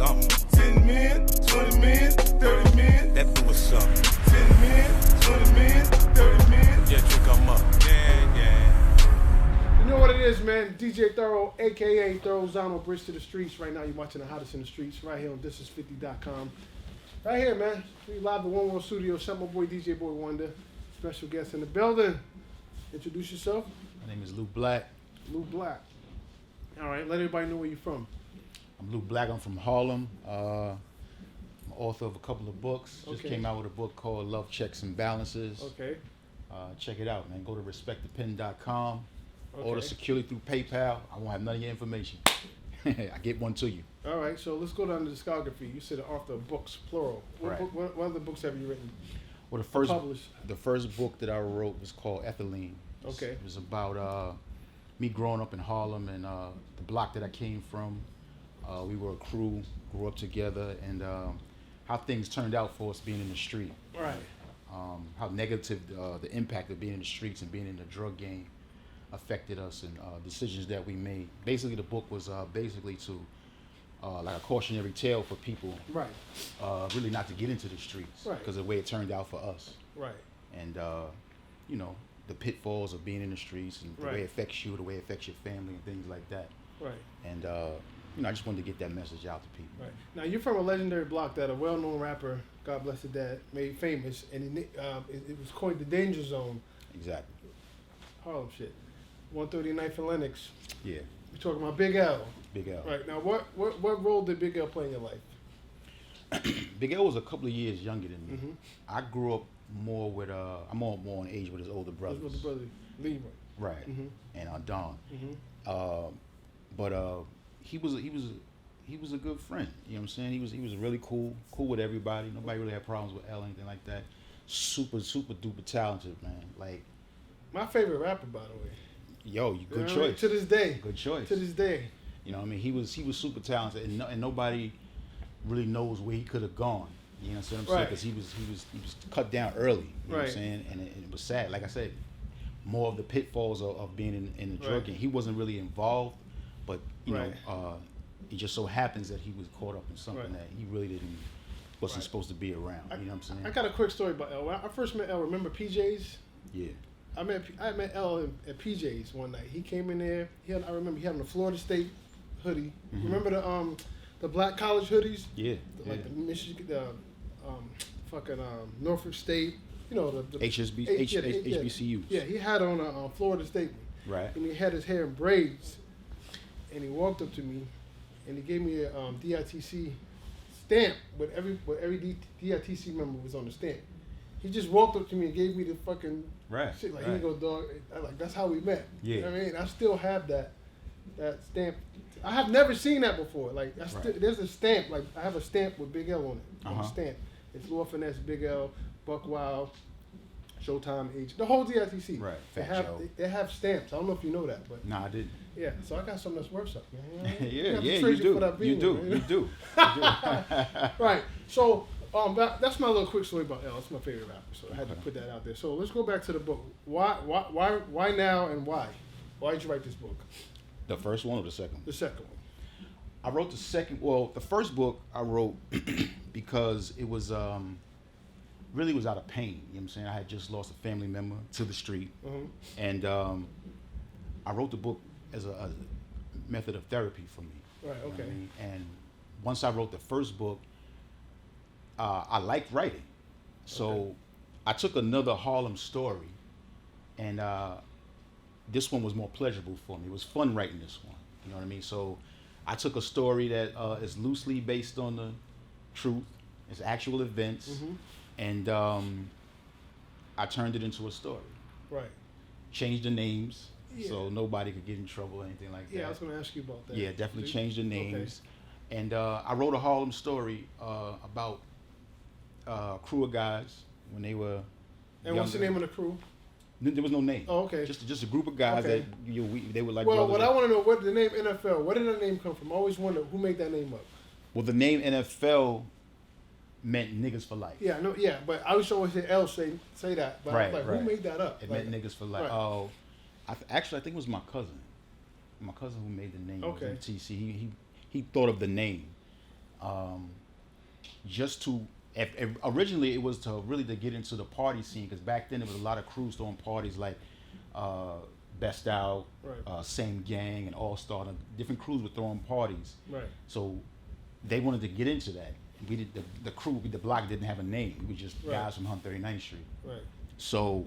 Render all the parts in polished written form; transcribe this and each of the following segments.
something. 10 men, 20 men, 30 men. That fool was something. 10 men, 20 men, 30 men. Yeah, drink 'em up. Yeah. You know what it is, man. DJ Thoro, a.k.a. Thoro Zano, Bridge to the Streets. Right now, you're watching the hottest in the streets right here on thisis50.com. Right here, man. We live at One World Studio. Shout my boy, DJ Boy Wonder. Special guest in the building. Introduce yourself. My name is Lou Black. Lou Black. All right, let everybody know where you're from. I'm Lou Black. I'm from Harlem. I'm author of a couple of books. Just came out with a book called Love Checks and Balances. Okay. Check it out, man. Go to respectthepen.com. Okay. Order securely through PayPal. I won't have none of your information. I get one to you. All right, so let's go down to discography. You said the author of books, plural. What other books have you written? Well, the first book that I wrote was called Ethylene. Okay. It was about me growing up in Harlem and the block that I came from. We were a crew, grew up together, and how things turned out for us being in the street. Right. How negative the impact of being in the streets and being in the drug game affected us and decisions that we made. Basically, the book was basically to like a cautionary tale for people, right? Really not to get into the streets, right? Because of the way it turned out for us, right? And you know, the pitfalls of being in the streets and the way it affects you, the way it affects your family and things like that, right? And you know, I just wanted to get that message out to people. Right. Now, you're from a legendary block that a well-known rapper, God bless his dad, made famous, and it was called the Danger Zone. Exactly. Harlem shit. 139th and Lenox. Yeah. We're talking about Big L. Big L. Right. Now, what role did Big L play in your life? Big L was a couple of years younger than me. Mm-hmm. I grew up more with I'm more in age with his older brothers. His older brother, Lee. Right. Mm-hmm. And Don. Mm-hmm. But he was a good friend. You know what I'm saying? He was really cool with everybody. Nobody really had problems with L or anything like that. Super duper talented, man. Like my favorite rapper, by the way. Yo, good choice. To this day. Good choice. To this day. You know what I mean? He was super talented, and nobody really knows where he could have gone. You know what I'm saying? Because he was cut down early. You know what I'm saying? And it was sad. Like I said, more of the pitfalls of being in the drug game. He wasn't really involved, but you know, it just so happens that he was caught up in something that he really wasn't supposed to be around. You know what I'm saying? I got a quick story about L. When I first met L, remember PJ's? Yeah. I met L at PJ's one night. He came in there. I remember he had on a Florida State hoodie. Mm-hmm. Remember the black college hoodies? Yeah. Like the Michigan, Norfolk State. You know the HBCUs. Yeah, he had on a Florida State one. Right. And he had his hair in braids. And he walked up to me, and he gave me a DITC stamp with every DITC member was on the stamp. He just walked up to me and gave me the fucking shit. Like, here you go, dog. That's how we met. Yeah. You know what I mean? I still have that stamp. I have never seen that before. Like, there's a stamp. Like, I have a stamp with Big L on it. On the stamp. It's Lord Finesse, Big L, Buck Wild, Showtime, H. The whole DITC. Right. They have stamps. I don't know if you know that, but. Nah, I didn't. Yeah, so I got something that's worth something, man. You do. Right. So that's my little quick story about L. It's my favorite rapper, so I had to put that out there. So let's go back to the book. Why now and why? Why did you write this book? The first one or the second one? The second one. I wrote the first book I wrote because it was really was out of pain. You know what I'm saying? I had just lost a family member to the street, and I wrote the book as a method of therapy for me. Right. Okay. You know what I mean? And once I wrote the first book, I liked writing, so I took another Harlem story, and this one was more pleasurable for me. It was fun writing this one. You know what I mean? So I took a story that is loosely based on the truth, it's actual events, and I turned it into a story. Right. Changed the names. Yeah. So nobody could get in trouble or anything like that. Yeah, I was going to ask you about that. Yeah, definitely changed the names. Okay. And I wrote a Harlem story about a crew of guys when they were And what's the name of the crew? There was no name. Oh, okay. Just a group of guys that they were like. Well, what I want to know, what the name NFL? Where did that name come from? I always wonder who made that name up. Well, the name NFL meant niggas for life. Yeah, no, yeah, but I always hear L say that. But I was like, who made that up? It meant niggas for life. Right. Oh, I think it was my cousin. My cousin who made the name. Okay. TC. He thought of the name. just to. Originally, it was to really to get into the party scene because back then there was a lot of crews throwing parties like Best Out, Right. Same Gang, and All Star. Different crews were throwing parties. Right. So they wanted to get into that. We did the crew, the block didn't have a name. We were just Right. guys from 139th Street. Right. So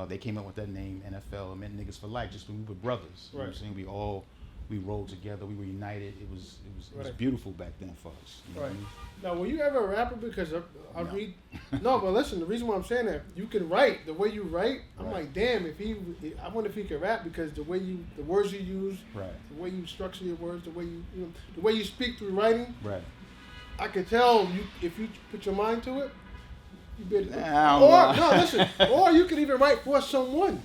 they came up with that name, NFL. It meant niggas for life. Just when we were brothers. You know what I'm saying? We rolled together. We were united. It was Right. beautiful back then for us. You know what I Right. mean? Now, were you ever a rapper? Because I No. read. No, but listen, the reason why I'm saying that, you can write the way you write. I'm Right. like, damn, I wonder if he could rap because the words you use, Right. the way you structure your words, the way the way you speak through writing. Right. I could tell if you put your mind to it. You better. Nah, No, listen. Or you could even write for someone.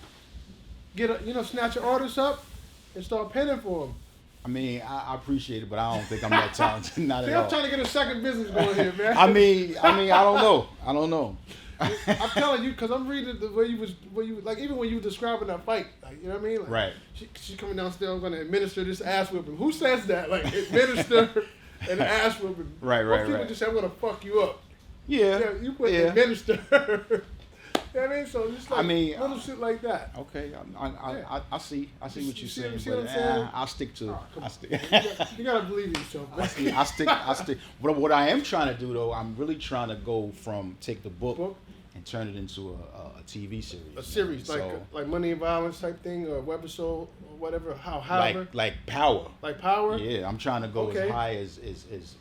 Snatch an artist up and start penning for them. I mean, I appreciate it, but I don't think I'm that talented. Not See, at all. I'm trying to get a second business going here, man. I mean, I don't know. I'm telling you, because I'm reading the way you like, even when you were describing that fight, like, you know what I mean? Like, Right. She's coming downstairs, I'm going to administer this ass whipping. Who says that? Like, administer an ass whipping. Right. People just say, I'm going to fuck you up. Yeah. You put administer. You know what I mean? So just like little shit like that. Okay, I see what you're see saying, what but I'm saying? I'll stick to. Come You gotta believe in yourself, man. I stick. What I am trying to do though, I'm really trying to go from take the book and turn it into a TV series. A series, like Money and Violence type thing, or webisode, or whatever. However. Like Power. Like Power. Yeah, I'm trying to go as high as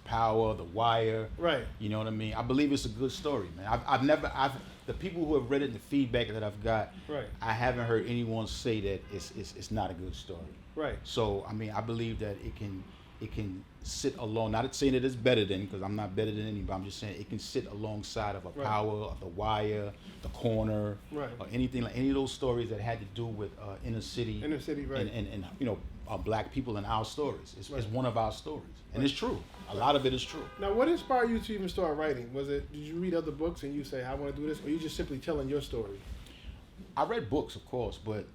Power, The Wire. Right. You know what I mean? I believe it's a good story, man. I've the people who have read it and the feedback that I've got, right. I haven't heard anyone say that it's not a good story. Right. So I mean, I believe that it can sit along. Not saying that it's better than, because I'm not better than anybody. I'm just saying it can sit alongside of a Power, of The Wire, The Corner, right. or anything like any of those stories that had to do with inner city, right. and black people in our stories. It's one of our stories, and it's true. A lot of it is true. Now, what inspired you to even start writing? Did you read other books and you say, I want to do this, or you just simply telling your story? I read books, of course, but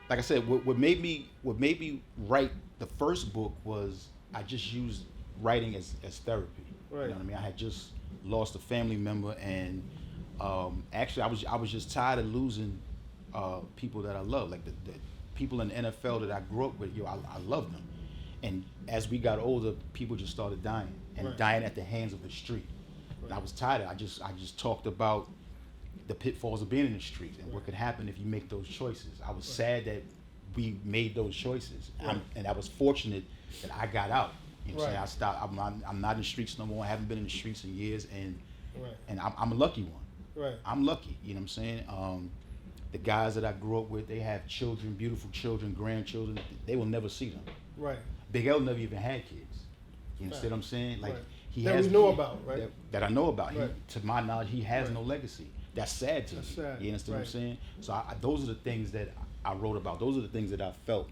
like I said, what made me write the first book was I just used writing as therapy. Right. You know what I mean? I had just lost a family member, and actually I was just tired of losing people that I love, like the people in the NFL that I grew up with. I loved them. And as we got older, people just started dying, and dying at the hands of the street. Right. And I was tired of it. I just talked about the pitfalls of being in the street and what could happen if you make those choices. I was sad that we made those choices, and I was fortunate that I got out. You know what I'm saying? I stopped. I'm not in the streets no more. I haven't been in the streets in years, and I'm a lucky one. Right. I'm lucky. You know what I'm saying? The guys that I grew up with, they have children, beautiful children, grandchildren. They will never see them. Right. Big L never even had kids. You understand what I'm saying? Like he that has we know about, right? That I know about. Right. To my knowledge, he has no legacy. That's sad to me. Sad. You understand what I'm saying? So those are the things that I wrote about. Those are the things that I felt.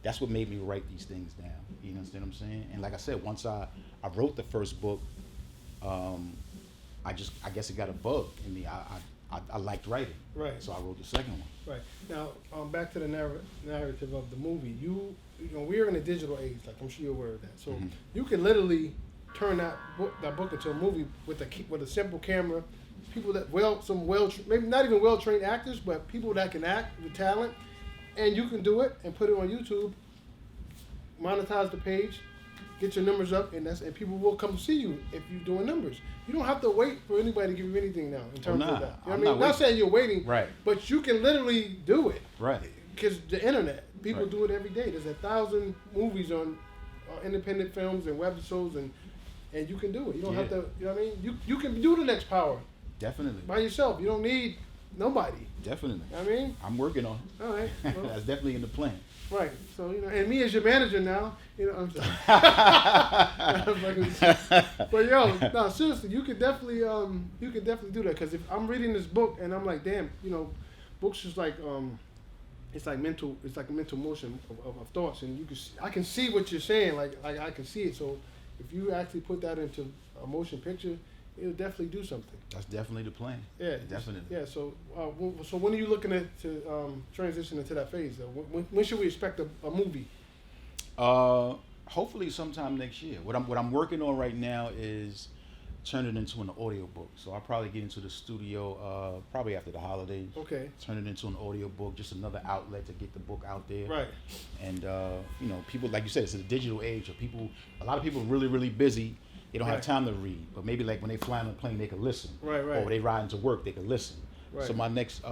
That's what made me write these things down. You understand what I'm saying? And like I said, once I wrote the first book, I guess it got a bug in me. I liked writing. Right. So I wrote the second one. Right. Now, back to the narrative of the movie. We're in a digital age, like I'm sure you're aware of that. So you can literally turn that book into a movie with a simple camera, people that maybe not even well-trained actors, but people that can act with talent, and you can do it and put it on YouTube, monetize the page, get your numbers up, and people will come see you if you're doing numbers. You don't have to wait for anybody to give you anything now in terms of that. You know what I mean? Not saying you're waiting, right? But you can literally do it, right? Because the internet, people do it every day. There's 1,000 movies on independent films and webisodes, and you can do it. You don't have to. You know what I mean? You can do the next Power. Definitely. By yourself. You don't need nobody. Definitely. You know what I mean? I'm working on it. All right. Well, that's definitely in the plan. Right. So, and me as your manager now, I'm sorry. But no, seriously, you could definitely do that, because if I'm reading this book and I'm like, damn, books is like it's like a mental motion of thoughts, and I can see what you're saying, like I can see it. So if you actually put that into a motion picture, it'll definitely do something. That's definitely the plan. Yeah, definitely. Yeah. So, so when are you looking to transition into that phase? When should we expect a movie? I'm Hopefully sometime next year. What I'm working on right now is turn it into an audio book. So I'll probably get into the studio probably after the holidays. Okay. Turn it into an audio book, just another outlet to get the book out there. Right. And you know, people, like you said, it's a digital age. A lot of people are really, really busy. They don't have time to read, but maybe like when they fly on a plane, they can listen. Right. Or when they ride into work, they can listen. Right. So my next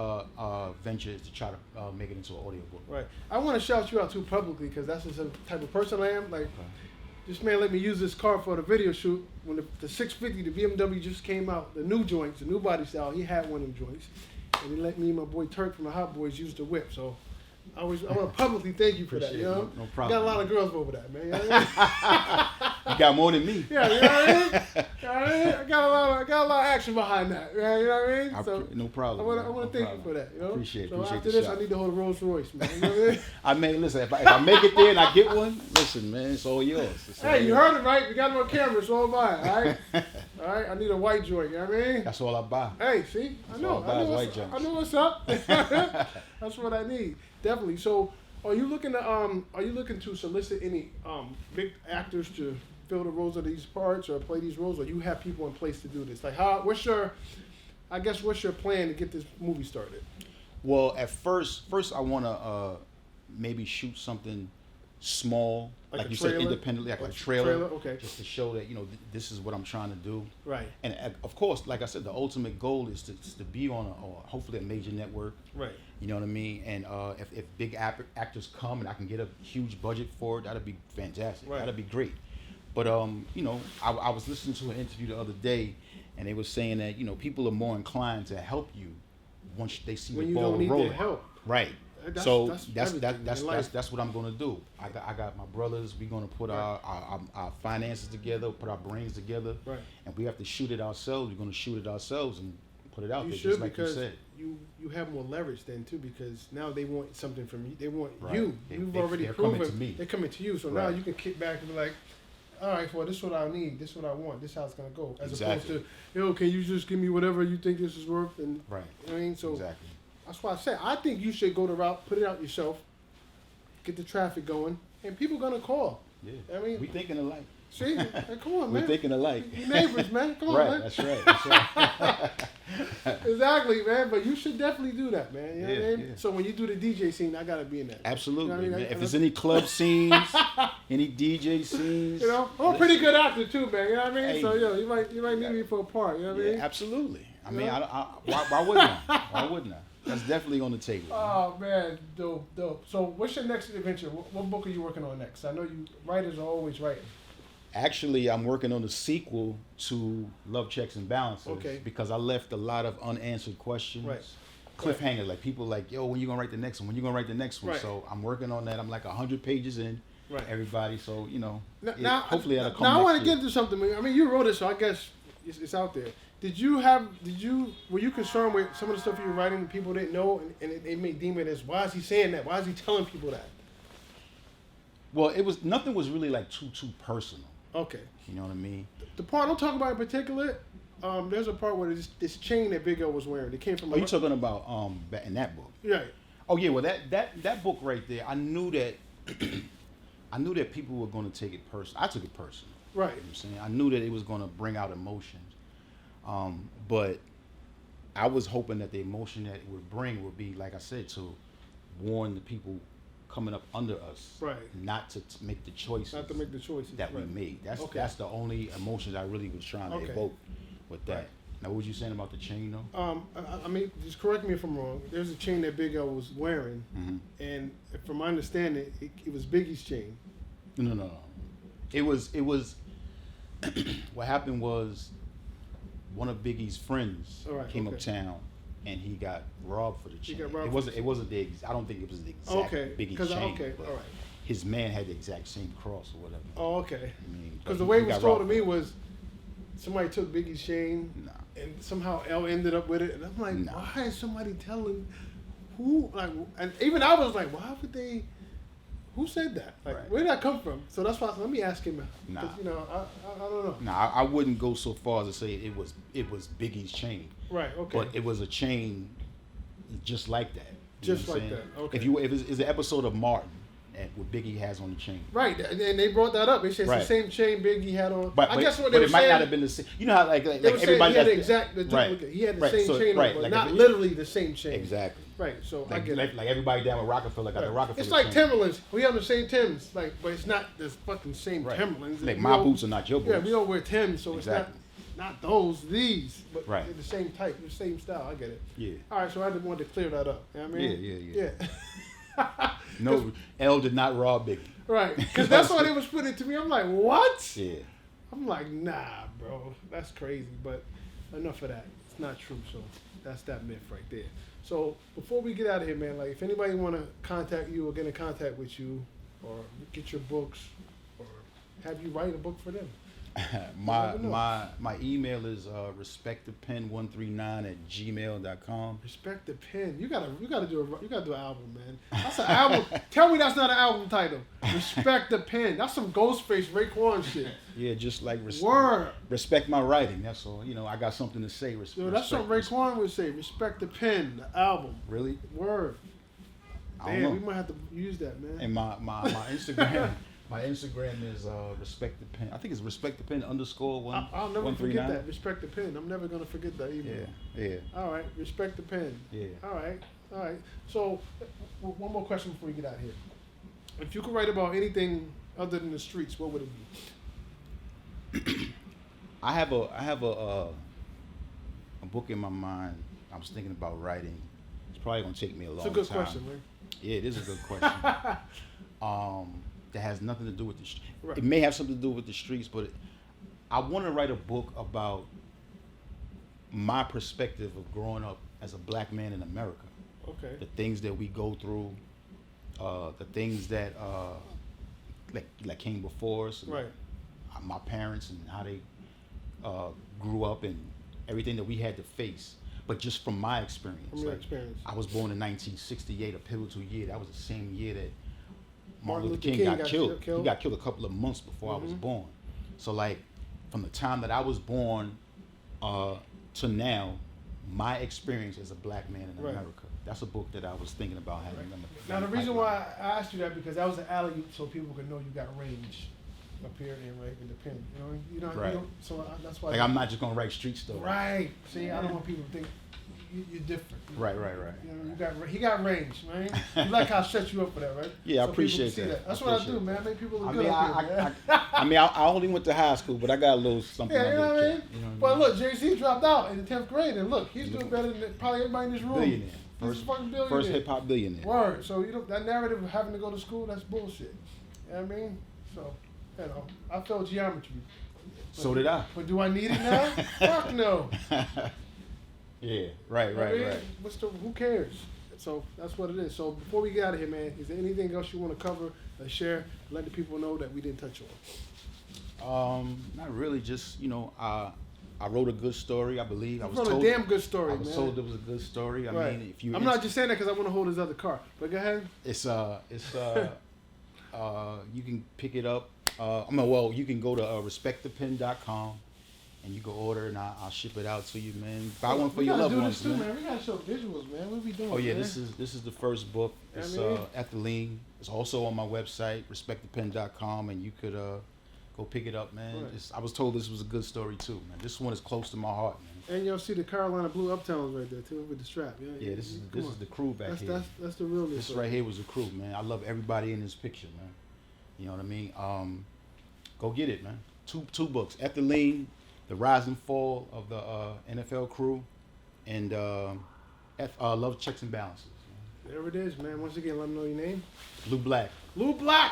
venture is to try to make it into an audio book. Right. I want to shout you out too publicly because that's the type of person I am. Like, this man let me use this car for the video shoot. When the 650, the BMW just came out, the new joints, the new body style, he had one of them joints. And he let me and my boy Turk from the Hot Boys use the whip. So I want to publicly thank you for that. You know? No problem. Got a lot of girls over that, man. You know what I mean? You got more than me. Yeah, you know what I mean? You know what I mean? I got a lot of action behind that. You know what I mean? So no problem. I want to thank you for that. You know? Appreciate after the this, shot. I need the whole Rolls Royce, man. You know what I mean? I mean, listen, if I make it there and I get one, listen, man, it's all yours. Hey, you heard it right. We got it on camera, so am I. All right? All right? I need a white joint, you know what I mean? That's all I buy. Hey, see? I know what's up. That's what I need. Definitely. So, are you looking to solicit any big actors to fill the roles of these parts or play these roles, or you have people in place to do this? Like, what's your plan to get this movie started? Well, at first I want to maybe shoot something small, like you said, independently, like a trailer, okay, just to show that, you know, this is what I'm trying to do. Right. And of course, like I said, the ultimate goal is to be on hopefully a major network. Right. You know what I mean? And if big actors come and I can get a huge budget for it, that'd be fantastic. Right. That'd be great. But you know, I was listening to an interview the other day, and they were saying that, you know, people are more inclined to help you once they see when the you ball don't need rolling. their help. Right. That's That's what I'm gonna do. I got my brothers. We're gonna put our finances together, put our brains together, right. And we have to shoot it ourselves. We're gonna shoot it ourselves and put it out there, should, just like you said. You have more leverage then too, because now they want something from you. They want Right. you. You've already they're proven. coming to me. They're coming to you. So now you can kick back and be like, all right, well, this is what I need. This is what I want. This is how it's gonna go. As opposed to, can you just give me whatever you think this is worth? And Right. You know what I mean, so exactly. That's why I say I think you should go the route, put it out yourself, get the traffic going, and people gonna call. Yeah. I mean, we thinking alike. See, hey, come on, man. We're thinking alike. You neighbors, man. Come on, right, man. That's right. That's right. Exactly, man. But you should definitely do that, man. You know what I mean? Yeah. So when you do the DJ scene, I gotta be in that. Absolutely. You know what I mean? Man. If there's any club scenes, any DJ scenes, you know, I'm a pretty good actor too, man. You know what I mean? Hey. So you might need me for a part. You know what I mean? Absolutely. I mean, Yeah. why wouldn't I? Why wouldn't I? That's definitely on the table. Oh man, dope. So what's your next adventure? What book are you working on next? I know you writers are always writing. Actually, I'm working on the sequel to Love Checks and Balances. Okay. Because I left a lot of unanswered questions. Right. Cliffhanger, like people like, yo, when you gonna write the next one? When you gonna write the next one? Right. So I'm working on that. I'm like 100 pages in. Right. Everybody, so you know. Now, hopefully that'll come. Now I want to next get into something. I mean, you wrote it, so I guess it's out there. Were you concerned with some of the stuff you were writing that people didn't know, and they may deem it as, why is he saying that? Why is he telling people that? Well, nothing was really like too personal. Okay. You know what I mean? The part I'm talking about in particular, there's a part where this chain that Big L was wearing, it came from. Are you talking about in that book? Right. Oh yeah, well that book right there, I knew that people were going to take it personal. I took it personal. Right. You know what I'm saying? I knew that it was going to bring out emotions. But I was hoping that the emotion that it would bring would be, like I said, to warn the people coming up under us, right? Not to make the choices. Not to make the choices that we made. That's the only emotions I really was trying to evoke with that. Right. Now, what was you saying about the chain, though? I mean, just correct me if I'm wrong. There's a chain that Big L was wearing, and from my understanding, it was Biggie's chain. No. It was. What happened was, one of Biggie's friends came uptown, and he got robbed for the chain. It wasn't the. I don't think it was the exact Biggie's chain. Okay, all right. His man had the exact same cross or whatever. Oh, okay. I mean, because the way it was told to me was, somebody took Biggie's chain, and somehow L ended up with it, and I'm like, why is somebody telling who? Like, and even I was like, why would they? Who said that? Like, where did that come from? So that's why I said, let me ask him. Because, you know, I don't know. Nah, I wouldn't go so far as to say it was Biggie's chain. Right. Okay. But it was a chain, just like that. Just like that. Okay. If it's an episode of Martin, at what Biggie has on the chain. Right, and they brought that up. They said it's Right. the same chain Biggie had on. But I guess what they but were it might saying, not have been the same. You know how like they were saying everybody he had the has exact right. He had the Right. same So, chain right. on, but Like not if- literally the same chain. Exactly. Right, so I Like, get it. like everybody down with Rockefeller got the Rockefeller. It's like chain. Timberlands. We have the same Timbs, like, but it's not the fucking same Right. Timberlands. Like We my all- boots are not your boots. Yeah, we don't wear Timbs, so Exactly. it's not those, these, but Right. they're the same type, the same style. I get it. Yeah. All right, so I just wanted to clear that up. You know what I mean? Yeah. No, L did not rob Biggie. Right, because that's why they was putting it to me. I'm like, what? Yeah. I'm like, nah, bro, that's crazy. But enough of that. It's not true. So that's that myth right there. So before we get out of here, man, like if anybody want to contact you or get in contact with you, or get your books, or have you write a book for them. my email is respectthepen139@gmail.com. Respect the pen. You gotta do an album, man. That's an album. Tell me that's not an album title. Respect the pen. That's some Ghostface Raekwon shit. Yeah, just like Word. respect my writing. That's all. You know, I got something to say. Yo, that's something Raekwon would say. Respect the pen. The album. Really? Word. I don't Damn, know. we might have to use that, man. And my Instagram, my Instagram is respect the pen. I think it's respect the pen _1. I'll never 139. forget that. Respect the pen. I'm never gonna forget that email. Yeah. All right. Respect the pen. Yeah. All right. So, one more question before we get out of here. If you could write about anything other than the streets, what would it be? I have a book in my mind. I was thinking about writing. It's probably gonna take me a long time. It's a good question, man. Yeah, it is a good question. That has nothing to do with the streets. Right. It may have something to do with the streets, but I want to write a book about my perspective of growing up as a black man in America. Okay. The things that we go through, the things that like came before us. Right. My parents and how they grew up and everything that we had to face. But just from my experience. From your experience. I was born in 1968, a pivotal year. That was the same year that Martin Martin Luther King got killed. He got killed a couple of months before I was born. So like, from the time that I was born to now, my experience as a black man in Right. America. That's a book that I was thinking about having. Now the reason why I asked you that because that was an alley so people could know you got range up here and right in the pen. Right. So that's why. Like I'm not just gonna write street stories. Right. See, I don't want people to think you're different. Right. You know, he got range, man. You like how I set you up for that, right? Yeah, I so appreciate people can see that. That's I what I appreciate do, man. I make people look I good mean, up here, man. I only went to high school, but I got a little something. Yeah, you know what I mean? You know But what I mean? look, Jay-Z dropped out in the 10th grade, and look, he's doing better than probably everybody in this room. Billionaire. He's a fucking billionaire. First hip hop billionaire. Word. So that narrative of having to go to school, that's bullshit. You know what I mean? So, I felt geometry. So did I. But do I need it now? Fuck no. Yeah, right. Who cares? So that's what it is. So before we get out of here, man, is there anything else you want to cover, share, let the people know that we didn't touch on? Not really. Just I wrote a good story. I believe I was told a damn good story, man. I was told it was a good story. I mean, if you, I'm not just saying that because I want to hold his other car. But go ahead. It's you can pick it up. You can go to respectthepen.com and you can order and I'll ship it out to you, man. Buy one for your loved ones, too, man. We gotta show visuals, man. What we doing? Oh yeah, man? this is the first book. It's Ethylene. It's also on my website, respectthepen.com, and you could go pick it up, man. Right. I was told this was a good story too, man. This one is close to my heart, man. And you'll see the Carolina Blue Uptowns right there too with the strap. Yeah, this is the crew back here. That's the realness. This right here was the crew, man. I love everybody in this picture, man. You know what I mean? Go get it, man. Two books: Ethylene, The Rise and Fall of the NFL Crew, and Love, Checks and Balances. Man. There it is, man. Once again, let me know your name. Lou Black. Lou Black.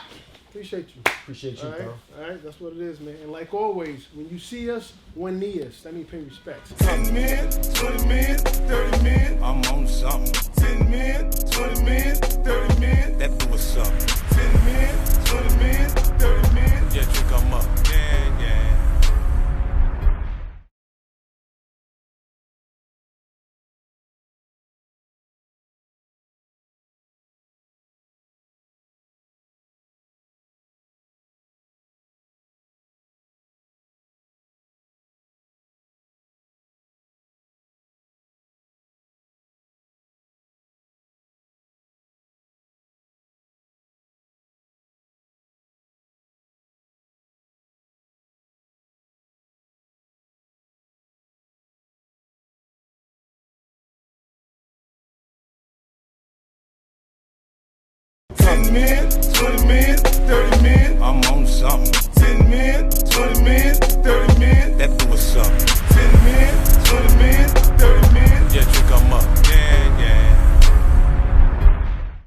Appreciate you. Appreciate you, bro. All right, that's what it is, man. And like always, when you see us, one knee us. That means pay respects. 10 men, 20 men, 30 men. I'm on something. 10 men, 20 men, 30 men. That blew us up. 10 men, 20 men, 30 men. Yeah, trick, I'm up. Yeah. men,